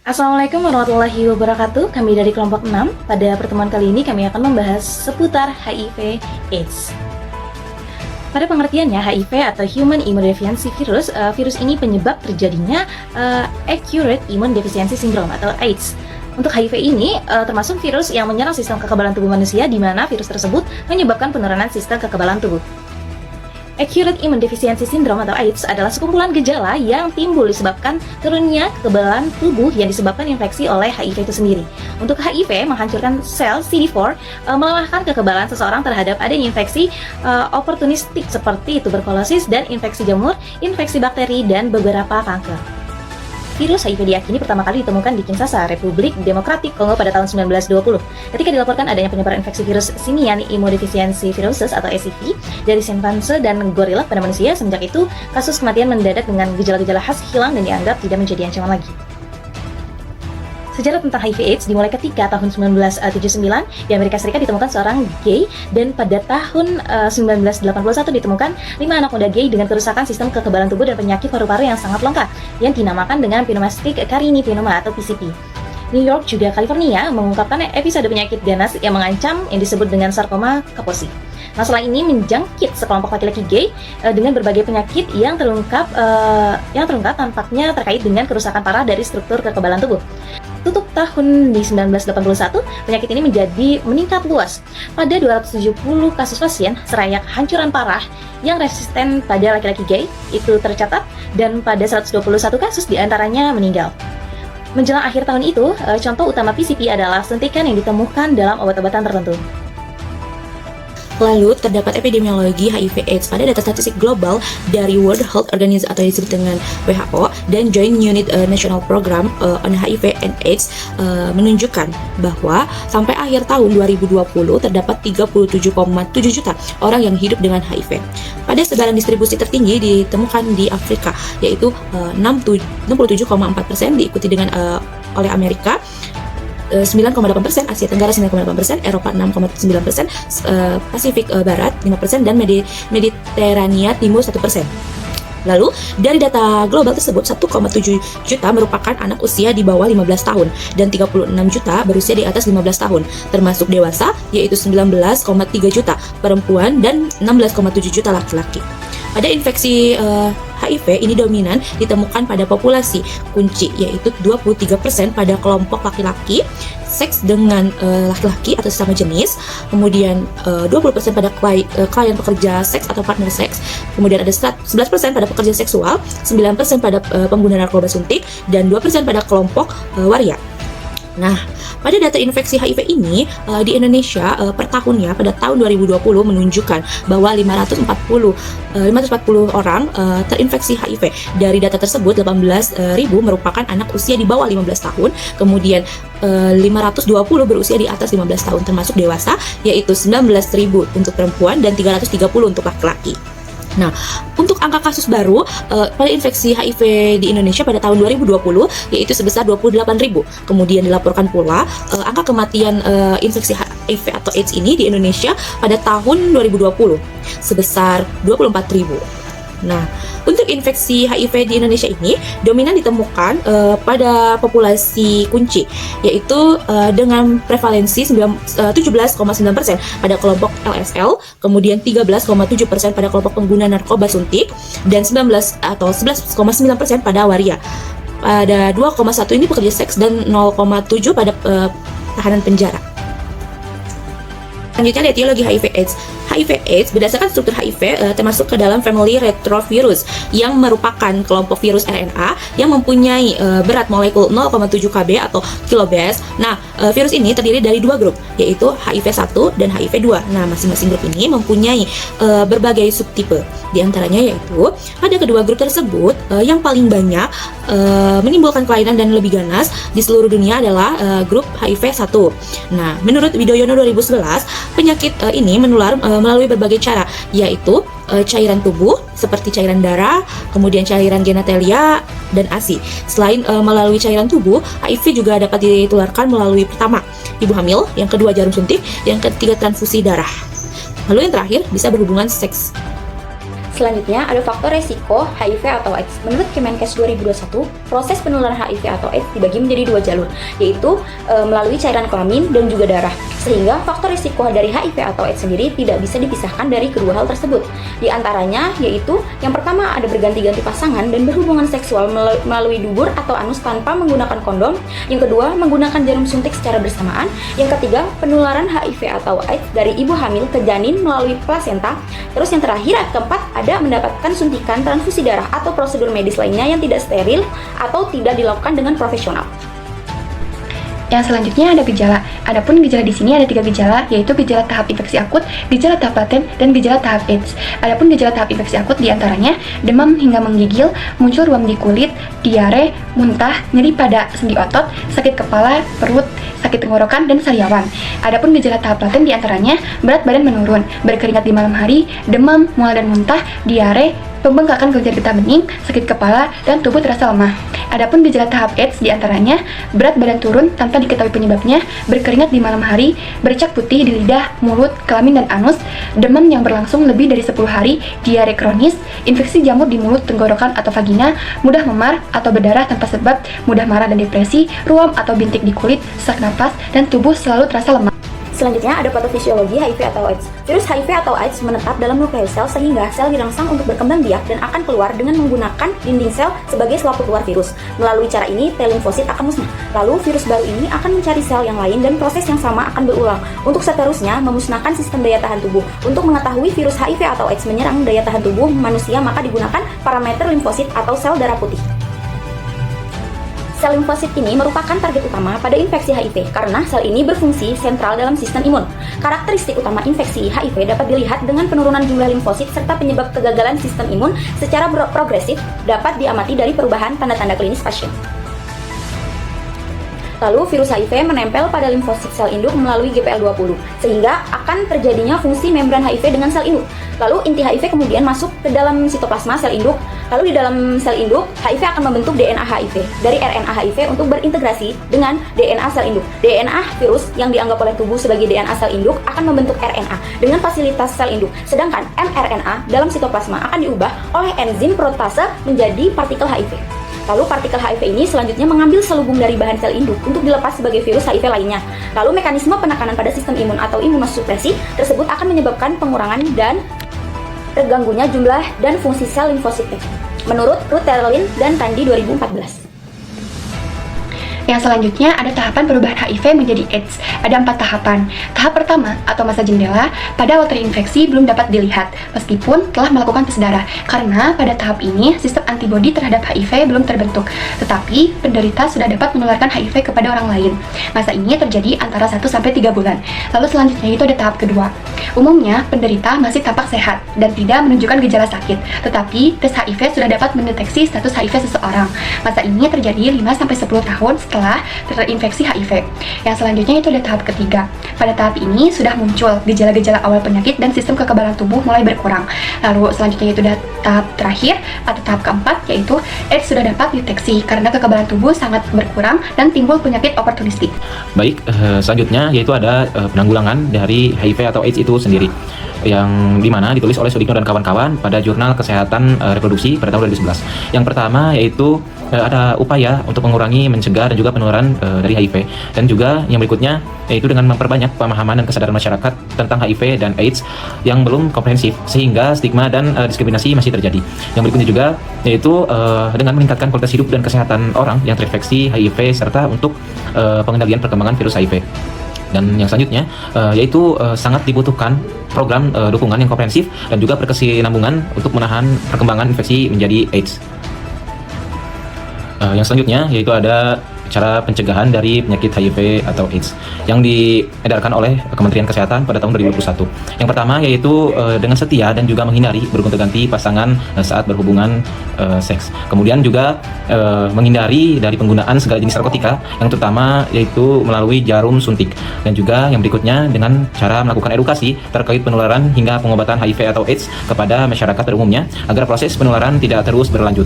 Assalamualaikum warahmatullahi wabarakatuh. Kami dari kelompok 6. Pada pertemuan kali ini kami akan membahas seputar HIV AIDS. Pada pengertiannya, HIV atau Human Immunodeficiency Virus, virus ini penyebab terjadinya Acute Immune Deficiency Syndrome atau AIDS. Untuk HIV ini termasuk virus yang menyerang sistem kekebalan tubuh manusia, di mana virus tersebut menyebabkan penurunan sistem kekebalan tubuh. Acute Immune Deficiency Syndrome atau AIDS adalah sekumpulan gejala yang timbul disebabkan turunnya kekebalan tubuh yang disebabkan infeksi oleh HIV itu sendiri. Untuk HIV menghancurkan sel CD4, melemahkan kekebalan seseorang terhadap adanya infeksi oportunistik seperti tuberkulosis dan infeksi jamur, infeksi bakteri, dan beberapa kanker. Virus HIV diyakini pertama kali ditemukan di Kinshasa, Republik Demokratik Kongo pada tahun 1920. Ketika dilaporkan adanya penyebaran infeksi virus Simian Immunodeficiency Viruses atau SIV dari simpanse dan gorila pada manusia, semenjak itu kasus kematian mendadak dengan gejala-gejala khas hilang dan dianggap tidak menjadi ancaman lagi. Sejarah tentang HIV/AIDS dimulai ketika tahun 1979 di Amerika Serikat ditemukan seorang gay, dan pada tahun 1981 ditemukan 5 anak muda gay dengan kerusakan sistem kekebalan tubuh dan penyakit paru-paru yang sangat langka yang dinamakan dengan pneumatic carinipneumonia atau PCP. New York juga California mengungkapkan episode penyakit ganas yang mengancam yang disebut dengan sarkoma Kaposi. Masalah ini menjangkit sekelompok laki-laki gay dengan berbagai penyakit yang terungkap tampaknya terkait dengan kerusakan parah dari struktur kekebalan tubuh. Tutup tahun di 1981, penyakit ini meningkat luas. Pada 270 kasus pasien seraya hancuran parah yang resisten pada laki-laki gay itu tercatat, dan pada 121 kasus diantaranya meninggal. Menjelang akhir tahun itu, contoh utama PCP adalah suntikan yang ditemukan dalam obat-obatan tertentu. Lalu, terdapat epidemiologi HIV/AIDS pada data statistik global dari World Health Organization atau disebut dengan WHO dan Joint Unit National Program on HIV and AIDS menunjukkan bahwa sampai akhir tahun 2020 terdapat 37,7 juta orang yang hidup dengan HIV. Pada sebaran distribusi tertinggi ditemukan di Afrika, yaitu 67,4%, diikuti dengan oleh Amerika 9,8%, Asia Tenggara 9,8%, Eropa 6,9%, Pasifik Barat 5%, dan Mediterania Timur 1%. Lalu, dari data global tersebut, 1,7 juta merupakan anak usia di bawah 15 tahun dan 36 juta berusia di atas 15 tahun, termasuk dewasa, yaitu 19,3 juta perempuan dan 16,7 juta laki-laki. Pada infeksi HIV ini dominan ditemukan pada populasi kunci, yaitu 23% pada kelompok laki-laki, seks dengan laki-laki atau sesama jenis, kemudian 20% pada klien pekerja seks atau partner seks, kemudian ada 11% pada pekerja seksual, 9% pada pengguna narkoba suntik, dan 2% pada kelompok waria. Nah, pada data infeksi HIV ini di Indonesia per tahunnya pada tahun 2020 menunjukkan bahwa 540 orang terinfeksi HIV. Dari data tersebut, 18.000 merupakan anak usia di bawah 15 tahun, kemudian 520 berusia di atas 15 tahun termasuk dewasa, yaitu 19.000 untuk perempuan dan 330 untuk laki-laki. Nah, untuk angka kasus baru pada infeksi HIV di Indonesia pada tahun 2020 yaitu sebesar 28.000. Kemudian dilaporkan pula angka kematian infeksi HIV atau AIDS ini di Indonesia pada tahun 2020 sebesar 24.000. Nah, untuk infeksi HIV di Indonesia ini dominan ditemukan pada populasi kunci, yaitu dengan prevalensi 17,9% pada kelompok LSL, kemudian 13,7% pada kelompok pengguna narkoba suntik, dan 11,9% pada waria. Pada 2,1 ini pekerja seks dan 0,7 pada tahanan penjara. Selanjutnya, etiologi HIV/AIDS. HIV/AIDS berdasarkan struktur HIV termasuk ke dalam family retrovirus yang merupakan kelompok virus RNA yang mempunyai berat molekul 0,7 kb atau kilobase. Nah, virus ini terdiri dari dua grup, yaitu HIV1 dan HIV2. Nah, masing-masing grup ini mempunyai berbagai subtipe. Di antaranya yaitu pada kedua grup tersebut yang paling banyak menimbulkan kelainan dan lebih ganas di seluruh dunia adalah grup HIV1. Nah, menurut Widoyono 2011, penyakit ini menular melalui berbagai cara, yaitu cairan tubuh seperti cairan darah, kemudian cairan genitalia, dan ASI. Selain melalui cairan tubuh, HIV juga dapat ditularkan melalui pertama, ibu hamil, yang kedua jarum suntik, yang ketiga transfusi darah. Lalu yang terakhir bisa berhubungan seks. Selanjutnya ada faktor resiko HIV atau AIDS. Menurut Kemenkes 2021, proses penularan HIV atau AIDS dibagi menjadi dua jalur, yaitu melalui cairan kelamin dan juga darah. Sehingga faktor resiko dari HIV atau AIDS sendiri tidak bisa dipisahkan dari kedua hal tersebut. Di antaranya yaitu yang pertama ada berganti-ganti pasangan dan berhubungan seksual melalui dubur atau anus tanpa menggunakan kondom. Yang kedua, menggunakan jarum suntik secara bersamaan. Yang ketiga, penularan HIV atau AIDS dari ibu hamil ke janin melalui plasenta. Terus yang terakhir, keempat, ada mendapatkan suntikan transfusi darah atau prosedur medis lainnya yang tidak steril atau tidak dilakukan dengan profesional. Yang selanjutnya ada gejala. Adapun gejala di sini ada 3 gejala, yaitu gejala tahap infeksi akut, gejala tahap laten, dan gejala tahap AIDS. Adapun gejala tahap infeksi akut diantaranya demam hingga menggigil, muncul ruam di kulit, diare, muntah, nyeri pada sendi otot, sakit kepala, perut, sakit tenggorokan, dan sariawan. Adapun gejala tahap laten diantaranya berat badan menurun, berkeringat di malam hari, demam, mual dan muntah, diare, pembengkakan kelenjar getah bening, sakit kepala, dan tubuh terasa lemah. Adapun gejala tahap AIDS diantaranya berat badan turun tanpa diketahui penyebabnya, berkeringat di malam hari, bercak putih di lidah, mulut, kelamin, dan anus, demam yang berlangsung lebih dari 10 hari, diare kronis, infeksi jamur di mulut, tenggorokan, atau vagina, mudah memar atau berdarah tanpa sebab, mudah marah dan depresi, ruam atau bintik di kulit, sesak napas, dan tubuh selalu terasa lemah. Selanjutnya ada patofisiologi HIV atau AIDS. Virus HIV atau AIDS menetap dalam nukleus sel sehingga sel dirangsang untuk berkembang biak dan akan keluar dengan menggunakan dinding sel sebagai selaput keluar virus. Melalui cara ini, T limfosit akan musnah. Lalu virus baru ini akan mencari sel yang lain dan proses yang sama akan berulang untuk seterusnya memusnahkan sistem daya tahan tubuh. Untuk mengetahui virus HIV atau AIDS menyerang daya tahan tubuh manusia, maka digunakan parameter limfosit atau sel darah putih. Sel limfosit ini merupakan target utama pada infeksi HIV karena sel ini berfungsi sentral dalam sistem imun. Karakteristik utama infeksi HIV dapat dilihat dengan penurunan jumlah limfosit serta penyebab kegagalan sistem imun secara progresif dapat diamati dari perubahan tanda-tanda klinis pasien. Lalu virus HIV menempel pada limfosit sel induk melalui GPL20 sehingga akan terjadinya fungsi membran HIV dengan sel induk. Lalu inti HIV kemudian masuk ke dalam sitoplasma sel induk. Lalu di dalam sel induk, HIV akan membentuk DNA HIV dari RNA HIV untuk berintegrasi dengan DNA sel induk. DNA virus yang dianggap oleh tubuh sebagai DNA sel induk akan membentuk RNA dengan fasilitas sel induk. Sedangkan mRNA dalam sitoplasma akan diubah oleh enzim protase menjadi partikel HIV. Lalu partikel HIV ini selanjutnya mengambil selubung dari bahan sel induk untuk dilepas sebagai virus HIV lainnya. Lalu mekanisme penekanan pada sistem imun atau imunosupresi tersebut akan menyebabkan pengurangan dan terganggunya jumlah dan fungsi sel limfosit T. Menurut Ruth Terlin dan Tandy 2014. Yang selanjutnya ada tahapan perubahan HIV menjadi AIDS. Ada 4 tahapan. Tahap pertama atau masa jendela, pada awal terinfeksi belum dapat dilihat, meskipun telah melakukan tes darah. Karena pada tahap ini, sistem antibodi terhadap HIV belum terbentuk, tetapi penderita sudah dapat menularkan HIV kepada orang lain. Masa ini terjadi antara 1-3 bulan. Lalu selanjutnya itu ada tahap kedua. Umumnya, penderita masih tampak sehat dan tidak menunjukkan gejala sakit, tetapi tes HIV sudah dapat mendeteksi status HIV seseorang. Masa ini terjadi 5-10 tahun setelah terinfeksi HIV. Yang selanjutnya itu ada tahap ketiga. Pada tahap ini sudah muncul gejala-gejala awal penyakit dan sistem kekebalan tubuh mulai berkurang. Lalu selanjutnya itu ada tahap terakhir atau tahap keempat, yaitu AIDS sudah dapat dideteksi karena kekebalan tubuh sangat berkurang dan timbul penyakit oportunistik. Baik, selanjutnya yaitu ada penanggulangan dari HIV atau AIDS itu sendiri, yang dimana ditulis oleh Sudikno dan kawan-kawan pada Jurnal Kesehatan Reproduksi pada tahun 2011. Yang pertama yaitu ada upaya untuk mengurangi, mencegah, dan juga penularan dari HIV. Dan juga yang berikutnya yaitu dengan memperbanyak pemahaman dan kesadaran masyarakat tentang HIV dan AIDS yang belum komprehensif, sehingga stigma dan diskriminasi masih terjadi. Yang berikutnya juga yaitu dengan meningkatkan kualitas hidup dan kesehatan orang yang terinfeksi HIV serta untuk pengendalian perkembangan virus HIV. Dan yang selanjutnya yaitu sangat dibutuhkan program dukungan yang komprehensif dan juga berkesinambungan untuk menahan perkembangan infeksi menjadi AIDS. Yang selanjutnya yaitu ada cara pencegahan dari penyakit HIV atau AIDS yang diedarkan oleh Kementerian Kesehatan pada tahun 2021. Yang pertama yaitu dengan setia dan juga menghindari bergonta-ganti pasangan saat berhubungan seks. Kemudian juga menghindari dari penggunaan segala jenis narkotika, yang terutama yaitu melalui jarum suntik. Dan juga yang berikutnya dengan cara melakukan edukasi terkait penularan hingga pengobatan HIV atau AIDS kepada masyarakat pada umumnya agar proses penularan tidak terus berlanjut.